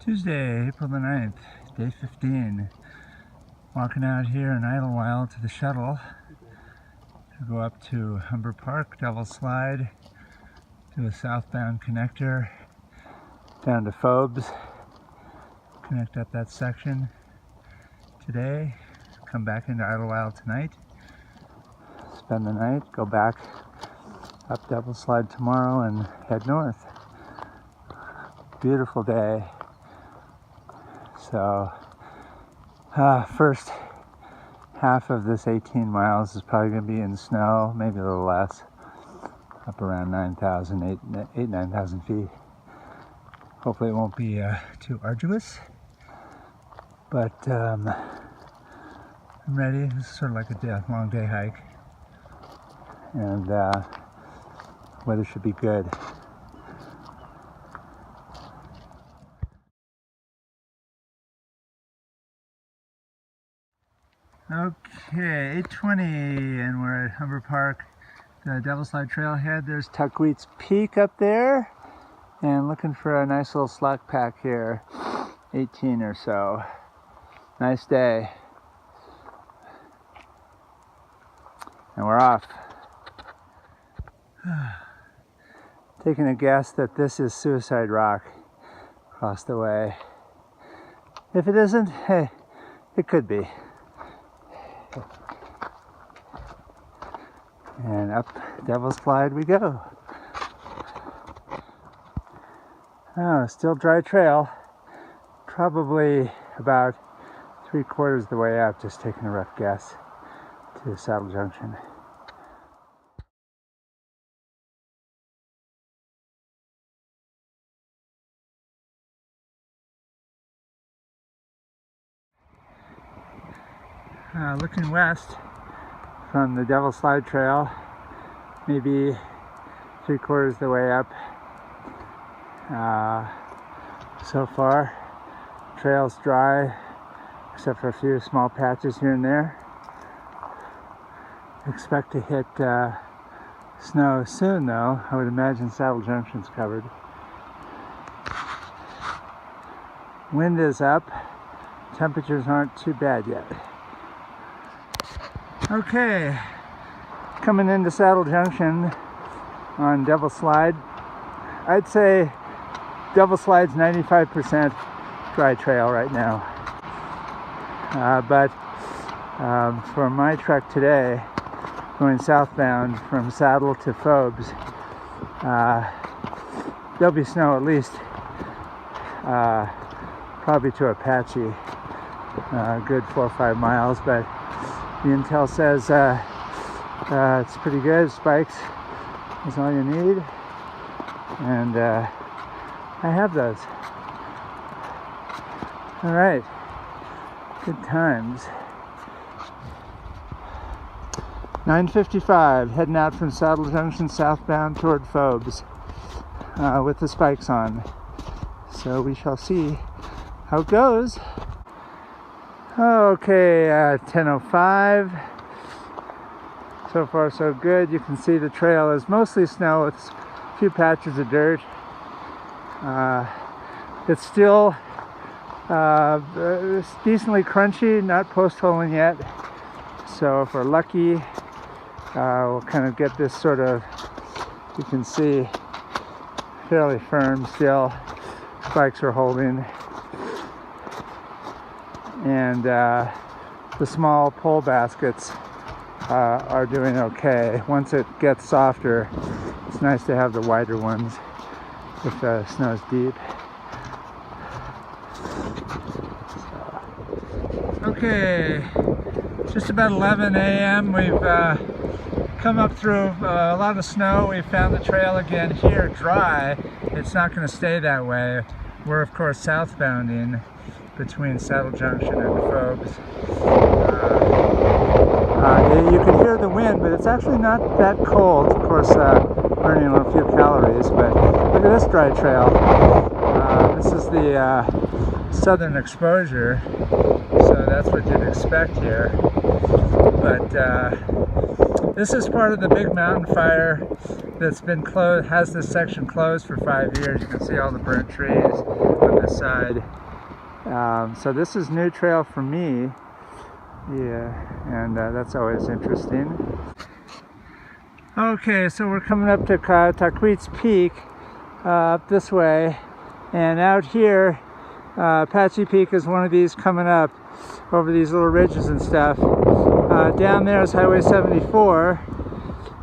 Tuesday, April the 9th, day 15. Walking out here in Idlewild to the shuttle to go up to Humber Park, Devil's Slide, do a southbound connector down to Phobes, connect up that section today, come back into Idlewild tonight, spend the night, go back up Devil's Slide tomorrow and head north. Beautiful day. So first half of this 18 miles is probably going to be in snow, maybe a little less, up around 9,000 feet. Hopefully it won't be too arduous, but I'm ready. This is sort of like a long day hike, and weather should be good. Okay, 8:20, and we're at Humber Park, the Devil's Slide Trailhead. There's Tuckweed's Peak up there, and looking for a nice little slack pack here, 18 or so. Nice day. And we're off. Taking a guess that this is Suicide Rock across the way. If it isn't, hey, it could be. And up Devil's Slide we go. Oh, still dry trail. Probably about 3/4 the way up, just taking a rough guess, to Saddle Junction. Looking west from the Devil's Slide Trail, maybe 3/4 the way up. So far, trail's dry, except for a few small patches here and there. Expect to hit snow soon, though. I would imagine Saddle Junction's covered. Wind is up. Temperatures aren't too bad yet. Okay, coming into Saddle Junction on Devil's Slide. I'd say Devil's Slide's 95% dry trail right now. But for my trek today, going southbound from Saddle to Phobes, there'll be snow at least, probably to Apache, good 4 or 5 miles, but the intel says it's pretty good. Spikes is all you need, and I have those. All right, good times. 9:55, heading out from Saddle Junction southbound toward Phobes with the spikes on. So we shall see how it goes. Okay, 10:05. So far so good. You can see the trail is mostly snow with a few patches of dirt. It's still decently crunchy, not post-holing yet. So if we're lucky, we'll kind of get this sort of, you can see, fairly firm still. Spikes are holding. And the small pole baskets are doing okay. Once it gets softer, it's nice to have the wider ones if the snow's deep. Okay, just about 11 a.m. We've come up through a lot of snow. We found the trail again here dry. It's not going to stay that way. We're of course southbounding between Saddle Junction and Phobes. You can hear the wind, but it's actually not that cold. Of course, burning a few calories, but look at this dry trail. This is the southern exposure, so that's what you'd expect here. But this is part of the big mountain fire that's been closed, has this section closed for 5 years. You can see all the burnt trees on this side. So this is new trail for me. Yeah, and that's always interesting. Okay, so we're coming up to Taquit's Peak, up this way, and out here, Apache Peak is one of these coming up over these little ridges and stuff. Down there is Highway 74.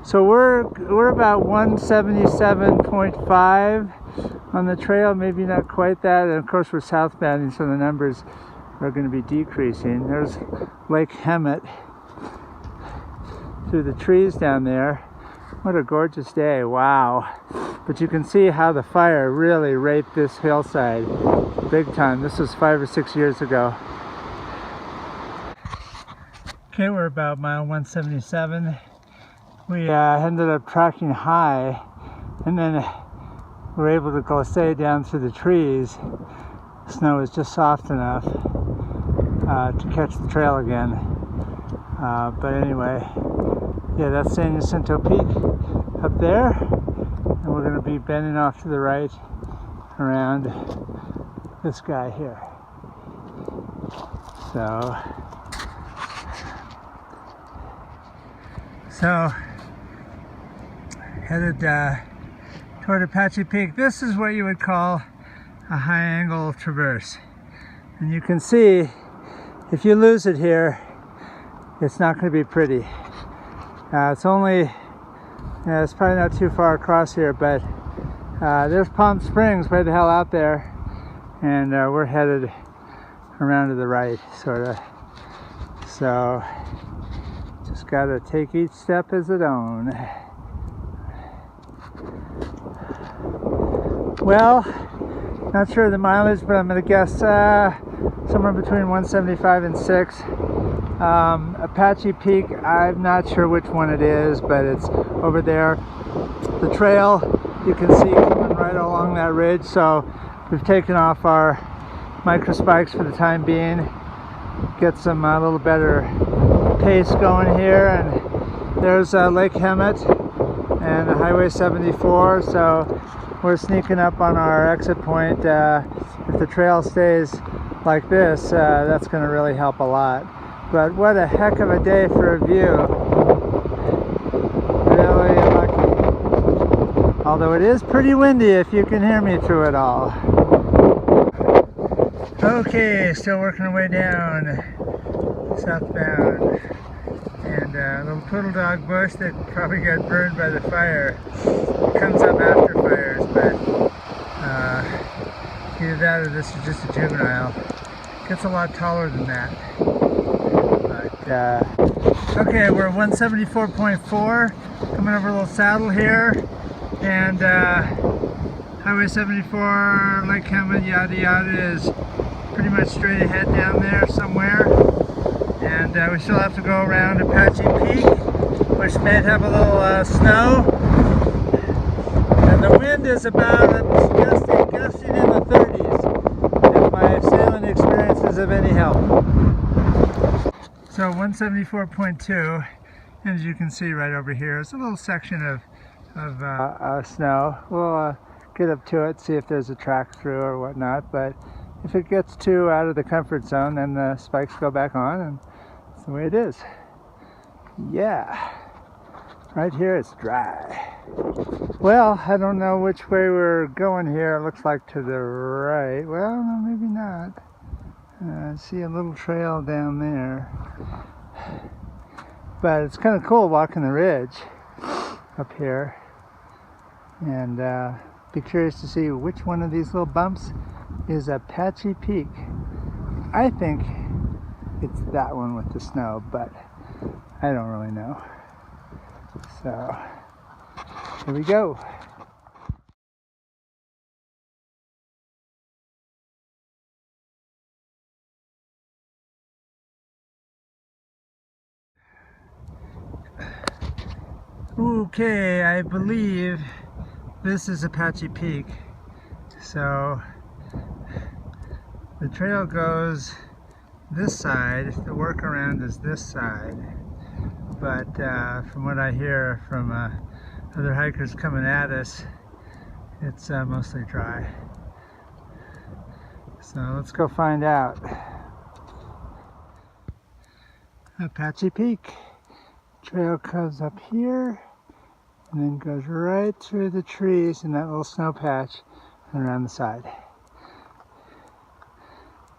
So we're about 177.5 on the trail, maybe not quite that, and of course we're southbound, so the numbers are going to be decreasing. There's Lake Hemet through the trees down there. What a gorgeous day, wow. But you can see how the fire really raped this hillside big time. This was 5 or 6 years ago. Okay, we're about mile 177. We ended up tracking high, and then we're able to go stay down through the trees. Snow is just soft enough to catch the trail again. But anyway, yeah, that's San Jacinto Peak up there, and we're going to be bending off to the right around this guy here. So headed toward Apache Peak. This is what you would call a high angle traverse, and you can see if you lose it here, it's not going to be pretty. It's only, it's probably not too far across here, but there's Palm Springs way the hell out there, and we're headed around to the right, sort of. So just got to take each step as its own. Well, not sure of the mileage, but I'm going to guess somewhere between 175 and 6. Apache Peak, I'm not sure which one it is, but it's over there. The trail you can see coming right along that ridge, so we've taken off our micro spikes for the time being, get some little better pace going here. And there's Lake Hemet and Highway 74, so we're sneaking up on our exit point. If the trail stays like this, that's going to really help a lot. But what a heck of a day for a view. Really lucky. Although it is pretty windy, if you can hear me through it all. Okay, still working our way down southbound. And a little poodle dog bush that probably got burned by the fire. It comes up after fires, but either that or this is just a juvenile. It gets a lot taller than that. Okay, we're 174.4, coming over a little saddle here, and Highway 74, Lake Hemet, yada yada, is pretty much straight ahead down there somewhere. And we still have to go around Apache Peak, which may have a little snow. And the wind is about gusting in the 30s, if my sailing experience is of any help. So 174.2, and as you can see right over here, it's a little section of snow. We'll get up to it, see if there's a track through or whatnot, but if it gets too out of the comfort zone, then the spikes go back on, and that's the way it is. Yeah, right here it's dry. Well, I don't know which way we're going here. It looks like to the right. Well, no, maybe not. I see a little trail down there, but it's kind of cool walking the ridge up here, and be curious to see which one of these little bumps is Apache Peak. I think it's that one with the snow, but I don't really know. So here we go. Okay, I believe this is Apache Peak. So the trail goes this side, the workaround is this side. But from what I hear from other hikers coming at us, it's mostly dry. So let's go find out. Apache Peak. Trail comes up here and then goes right through the trees in that little snow patch and around the side.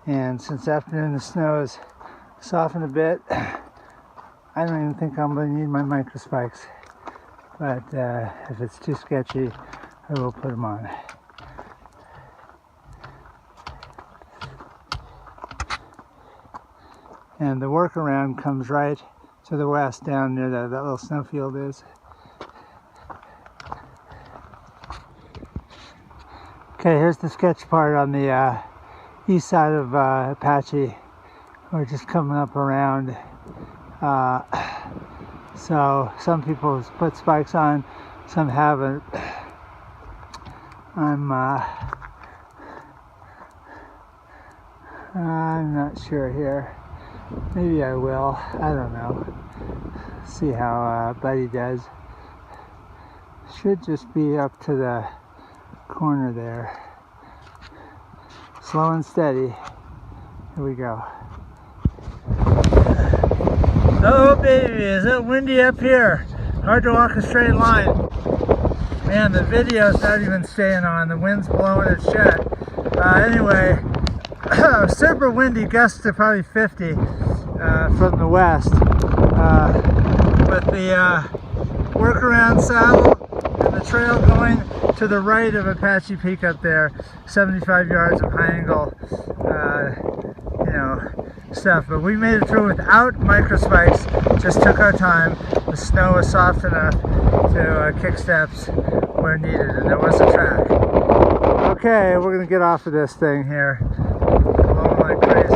And since afternoon the snow has softened a bit, I don't even think I'm going to need my micro spikes. But if it's too sketchy, I will put them on. And the workaround comes right to the west, down near that little snowfield is. Okay, here's the sketch part on the east side of Apache. We're just coming up around. So some people put spikes on, some haven't. I'm not sure here. Maybe I will. I don't know. See how Buddy does. Should just be up to the corner there. Slow and steady. Here we go. Oh baby, is it windy up here? Hard to walk a straight line. Man, the video's not even staying on. The wind's blowing it shut. Anyway, super windy, gusts to probably 50 from the west. With the workaround saddle and the trail going to the right of Apache Peak up there, 75 yards of high angle, stuff. But we made it through without micro spikes. Just took our time. The snow was soft enough to kick steps where needed, and there was a track. Okay, we're gonna get off of this thing here. Blowing like crazy.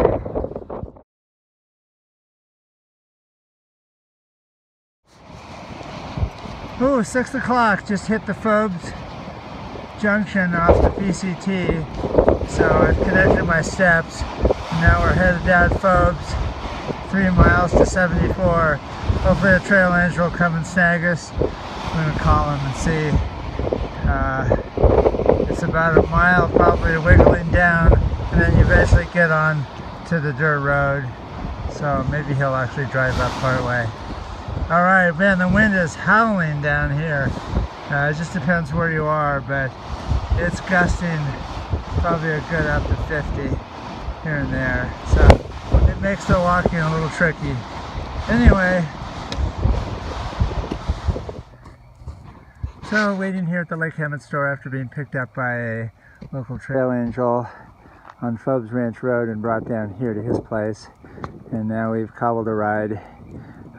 Ooh, 6 o'clock. Just hit the Phobes junction off the PCT. So I've connected my steps. Now we're headed down Phobes, 3 miles to 74. Hopefully a trail angel will come and snag us. I'm going to call him and see. It's about a mile probably wiggling down, and then you eventually get on to the dirt road. So maybe he'll actually drive up part way. Alright, man, the wind is howling down here. It just depends where you are, but it's gusting probably a good up to 50 here and there. So it makes the walking a little tricky. Anyway, so waiting here at the Lake Hemet store after being picked up by a local trail angel on Phobes Ranch Road and brought down here to his place. And now we've cobbled a ride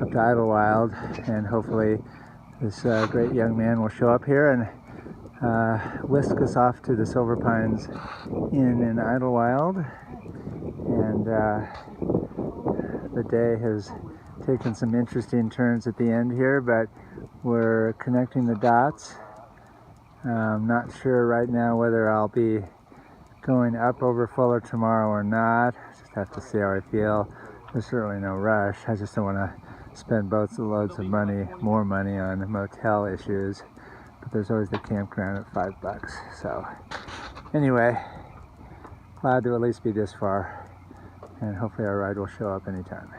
up to Idlewild, and hopefully this great young man will show up here and whisk us off to the Silver Pines Inn in Idlewild. And the day has taken some interesting turns at the end here, but we're connecting the dots. I'm not sure right now whether I'll be going up over Fuller tomorrow or not. Just have to see how I feel. There's certainly no rush. I just don't want to spend loads of money, more money on motel issues. But there's always the campground at $5. So anyway, glad to at least be this far, and hopefully our ride will show up anytime.